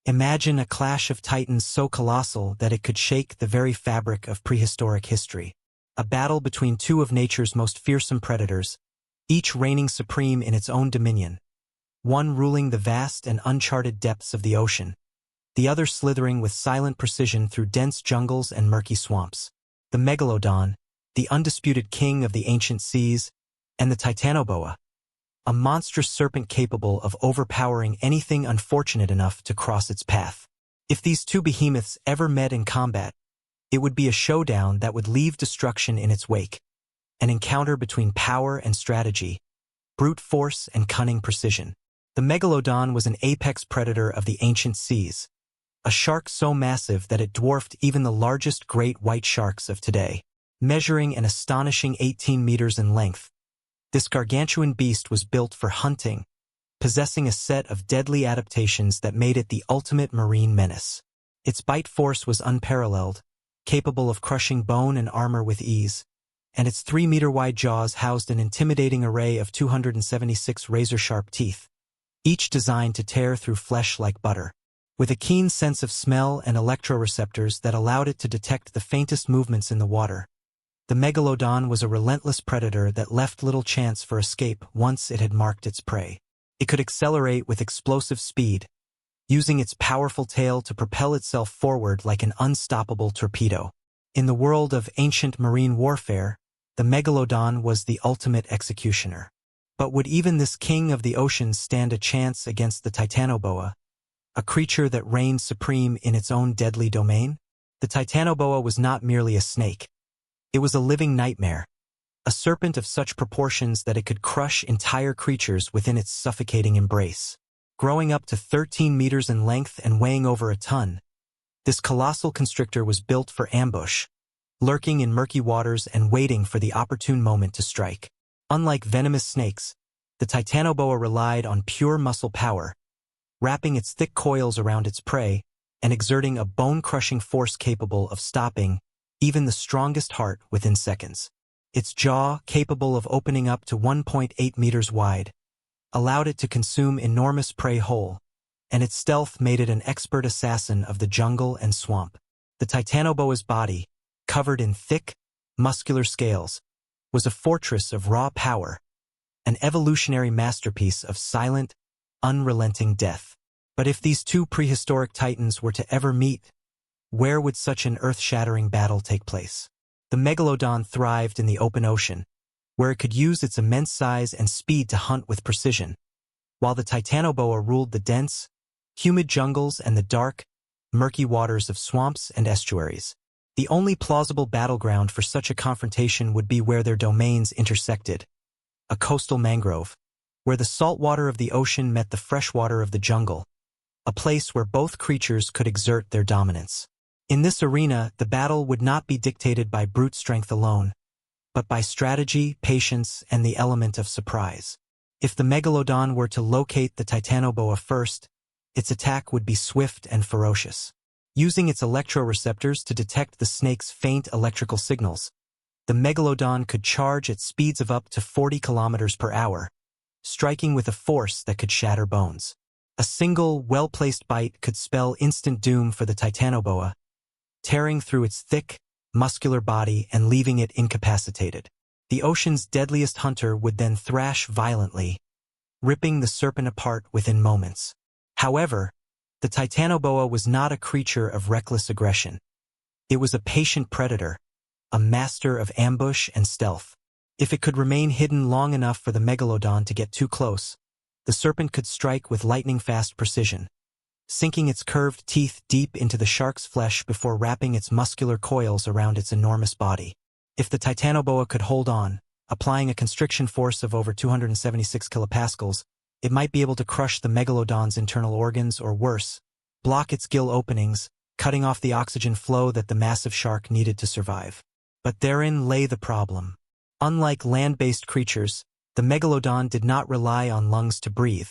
Imagine a clash of titans so colossal that it could shake the very fabric of prehistoric history. A battle between two of nature's most fearsome predators, each reigning supreme in its own dominion, one ruling the vast and uncharted depths of the ocean, the other slithering with silent precision through dense jungles and murky swamps. The Megalodon, the undisputed king of the ancient seas, and the Titanoboa, a monstrous serpent capable of overpowering anything unfortunate enough to cross its path. If these two behemoths ever met in combat, it would be a showdown that would leave destruction in its wake, an encounter between power and strategy, brute force and cunning precision. The Megalodon was an apex predator of the ancient seas, a shark so massive that it dwarfed even the largest great white sharks of today. Measuring an astonishing 18 meters in length, this gargantuan beast was built for hunting, possessing a set of deadly adaptations that made it the ultimate marine menace. Its bite force was unparalleled, capable of crushing bone and armor with ease, and its 3-meter-wide jaws housed an intimidating array of 276 razor-sharp teeth, each designed to tear through flesh like butter. With a keen sense of smell and electroreceptors that allowed it to detect the faintest movements in the water, the Megalodon was a relentless predator that left little chance for escape once it had marked its prey. It could accelerate with explosive speed, using its powerful tail to propel itself forward like an unstoppable torpedo. In the world of ancient marine warfare, the Megalodon was the ultimate executioner. But would even this king of the oceans stand a chance against the Titanoboa, a creature that reigned supreme in its own deadly domain? The Titanoboa was not merely a snake. It was a living nightmare, a serpent of such proportions that it could crush entire creatures within its suffocating embrace. Growing up to 13 meters in length and weighing over a ton, this colossal constrictor was built for ambush, lurking in murky waters and waiting for the opportune moment to strike. Unlike venomous snakes, the Titanoboa relied on pure muscle power, wrapping its thick coils around its prey and exerting a bone-crushing force capable of stopping even the strongest heart within seconds. Its jaw, capable of opening up to 1.8 meters wide, allowed it to consume enormous prey whole, and its stealth made it an expert assassin of the jungle and swamp. The Titanoboa's body, covered in thick, muscular scales, was a fortress of raw power, an evolutionary masterpiece of silent, unrelenting death. But if these two prehistoric titans were to ever meet, where would such an earth-shattering battle take place? The Megalodon thrived in the open ocean, where it could use its immense size and speed to hunt with precision, while the Titanoboa ruled the dense, humid jungles and the dark, murky waters of swamps and estuaries. The only plausible battleground for such a confrontation would be where their domains intersected, a coastal mangrove, where the salt water of the ocean met the fresh water of the jungle, a place where both creatures could exert their dominance. In this arena, the battle would not be dictated by brute strength alone, but by strategy, patience, and the element of surprise. If the Megalodon were to locate the Titanoboa first, its attack would be swift and ferocious. Using its electroreceptors to detect the snake's faint electrical signals, the Megalodon could charge at speeds of up to 40 kilometers per hour, striking with a force that could shatter bones. A single, well-placed bite could spell instant doom for the Titanoboa, tearing through its thick, muscular body and leaving it incapacitated. The ocean's deadliest hunter would then thrash violently, ripping the serpent apart within moments. However, the Titanoboa was not a creature of reckless aggression. It was a patient predator, a master of ambush and stealth. If it could remain hidden long enough for the Megalodon to get too close, the serpent could strike with lightning-fast precision, sinking its curved teeth deep into the shark's flesh before wrapping its muscular coils around its enormous body. If the Titanoboa could hold on, applying a constriction force of over 276 kilopascals, it might be able to crush the Megalodon's internal organs or worse, block its gill openings, cutting off the oxygen flow that the massive shark needed to survive. But therein lay the problem. Unlike land-based creatures, the Megalodon did not rely on lungs to breathe.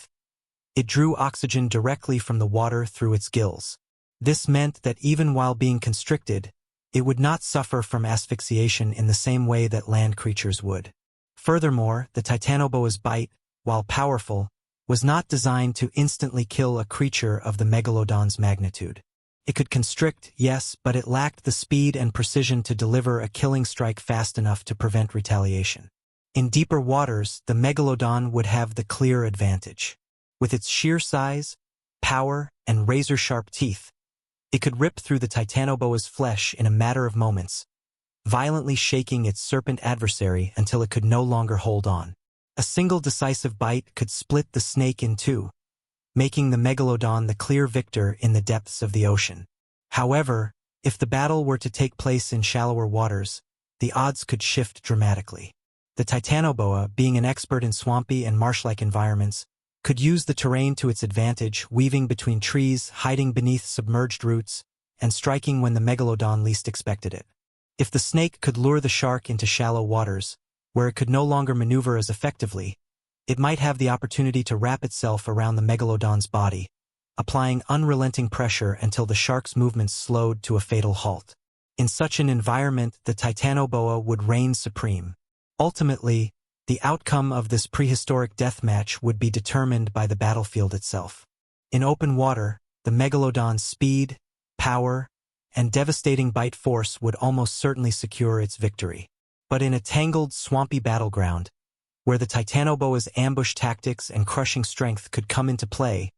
It drew oxygen directly from the water through its gills. This meant that even while being constricted, it would not suffer from asphyxiation in the same way that land creatures would. Furthermore, the Titanoboa's bite, while powerful, was not designed to instantly kill a creature of the Megalodon's magnitude. It could constrict, yes, but it lacked the speed and precision to deliver a killing strike fast enough to prevent retaliation. In deeper waters, the Megalodon would have the clear advantage. With its sheer size, power, and razor-sharp teeth, it could rip through the Titanoboa's flesh in a matter of moments, violently shaking its serpent adversary until it could no longer hold on. A single decisive bite could split the snake in two, making the Megalodon the clear victor in the depths of the ocean. However, if the battle were to take place in shallower waters, the odds could shift dramatically. The Titanoboa, being an expert in swampy and marsh-like environments, could use the terrain to its advantage, weaving between trees, hiding beneath submerged roots, and striking when the Megalodon least expected it. If the snake could lure the shark into shallow waters, where it could no longer maneuver as effectively, it might have the opportunity to wrap itself around the Megalodon's body, applying unrelenting pressure until the shark's movements slowed to a fatal halt. In such an environment, the Titanoboa would reign supreme. Ultimately, the outcome of this prehistoric deathmatch would be determined by the battlefield itself. In open water, the Megalodon's speed, power, and devastating bite force would almost certainly secure its victory. But in a tangled, swampy battleground, where the Titanoboa's ambush tactics and crushing strength could come into play,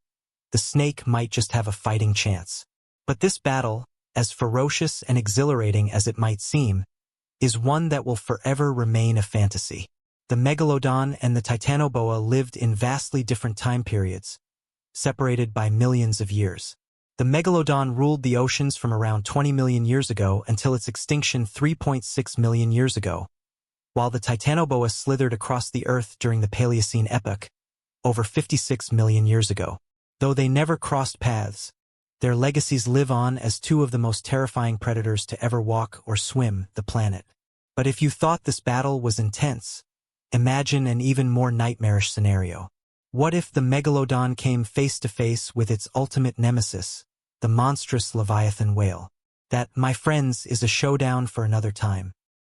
the snake might just have a fighting chance. But this battle, as ferocious and exhilarating as it might seem, is one that will forever remain a fantasy. The Megalodon and the Titanoboa lived in vastly different time periods, separated by millions of years. The Megalodon ruled the oceans from around 20 million years ago until its extinction 3.6 million years ago, while the Titanoboa slithered across the Earth during the Paleocene epoch, over 56 million years ago. Though they never crossed paths, their legacies live on as two of the most terrifying predators to ever walk or swim the planet. But if you thought this battle was intense, imagine an even more nightmarish scenario. What if the Megalodon came face to face with its ultimate nemesis, the monstrous Leviathan whale? That, my friends, is a showdown for another time.